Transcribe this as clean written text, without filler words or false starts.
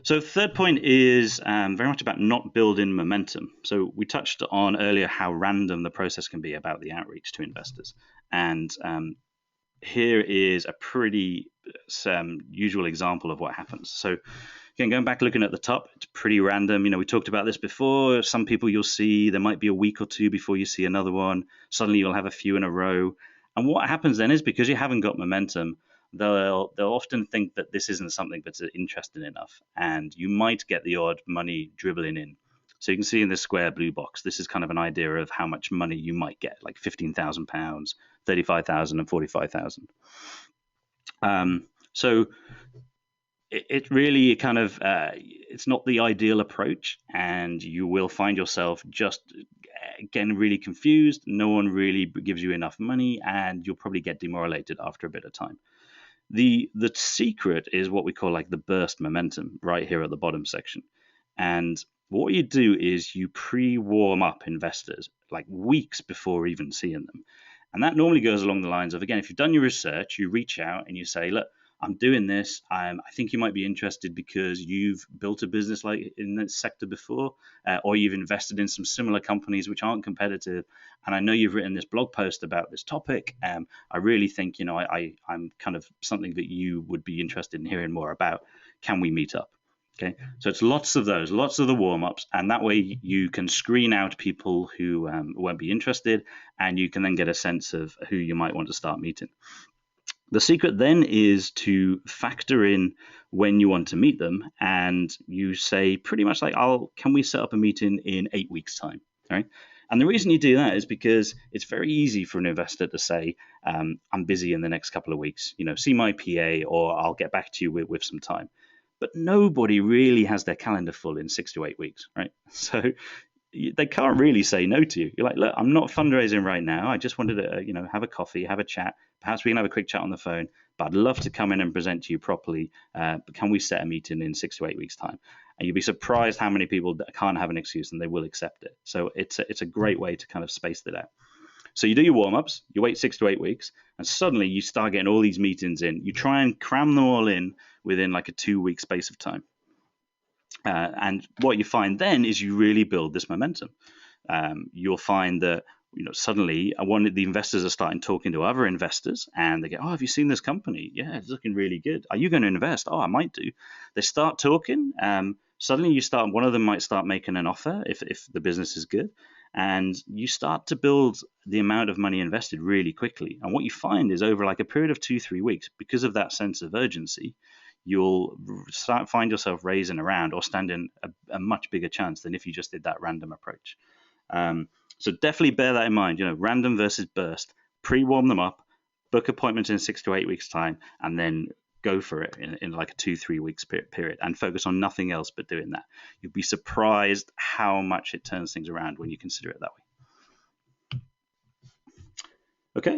So third point is very much about not building momentum. So we touched on earlier how random the process can be about the outreach to investors. And here is a pretty usual example of what happens. So again, going back looking at the top, it's pretty random. We talked about this before. Some people you'll see, there might be a week or two before you see another one. Suddenly you'll have a few in a row. And what happens then is because you haven't got momentum, they'll often think that this isn't something that's interesting enough. And you might get the odd money dribbling in. So you can see in this square blue box, this is kind of an idea of how much money you might get, like £15,000, 35,000 and 45,000. So it really kind of it's not the ideal approach, and you will find yourself just getting really confused. No one really gives you enough money, and you'll probably get demoralized after a bit of time. The secret is what we call like the burst momentum right here at the bottom section. And what you do is you pre-warm up investors like weeks before even seeing them. And that normally goes along the lines of, again, if you've done your research, you reach out and you say, look, I'm doing this. I think you might be interested because you've built a business like in this sector before, or you've invested in some similar companies which aren't competitive. And I know you've written this blog post about this topic. I really think, I'm kind of something that you would be interested in hearing more about. Can we meet up? Okay, so it's lots of those, lots of the warm-ups, and that way you can screen out people who won't be interested, and you can then get a sense of who you might want to start meeting. The secret then is to factor in when you want to meet them, and you say pretty much like, can we set up a meeting in 8 weeks' time? Right? And the reason you do that is because it's very easy for an investor to say, I'm busy in the next couple of weeks, see my PA, or I'll get back to you with some time. But nobody really has their calendar full in 6 to 8 weeks, right? So they can't really say no to you. You're like, look, I'm not fundraising right now. I just wanted to, have a coffee, have a chat. Perhaps we can have a quick chat on the phone. But I'd love to come in and present to you properly. But can we set a meeting in 6 to 8 weeks' time? And you'll be surprised how many people can't have an excuse and they will accept it. So it's a great way to kind of space that out. So you do your warm-ups, you wait 6 to 8 weeks, and suddenly you start getting all these meetings in. You try and cram them all in within like a 2-week space of time. And what you find then is you really build this momentum. You'll find that suddenly one of the investors are starting talking to other investors, and they go, "Oh, have you seen this company? Yeah, it's looking really good. Are you going to invest? Oh, I might do." They start talking. Suddenly, one of them might start making an offer if the business is good, and you start to build the amount of money invested really quickly. And what you find is over like a period of 2-3 weeks, because of that sense of urgency, you'll find yourself raising around or standing a much bigger chance than if you just did that random approach. So definitely bear that in mind, random versus burst. Pre-warm them up, book appointments in 6 to 8 weeks' time, and then go for it in like a 2-3 weeks period and focus on nothing else but doing that. You'll be surprised how much it turns things around when you consider it that way. Okay.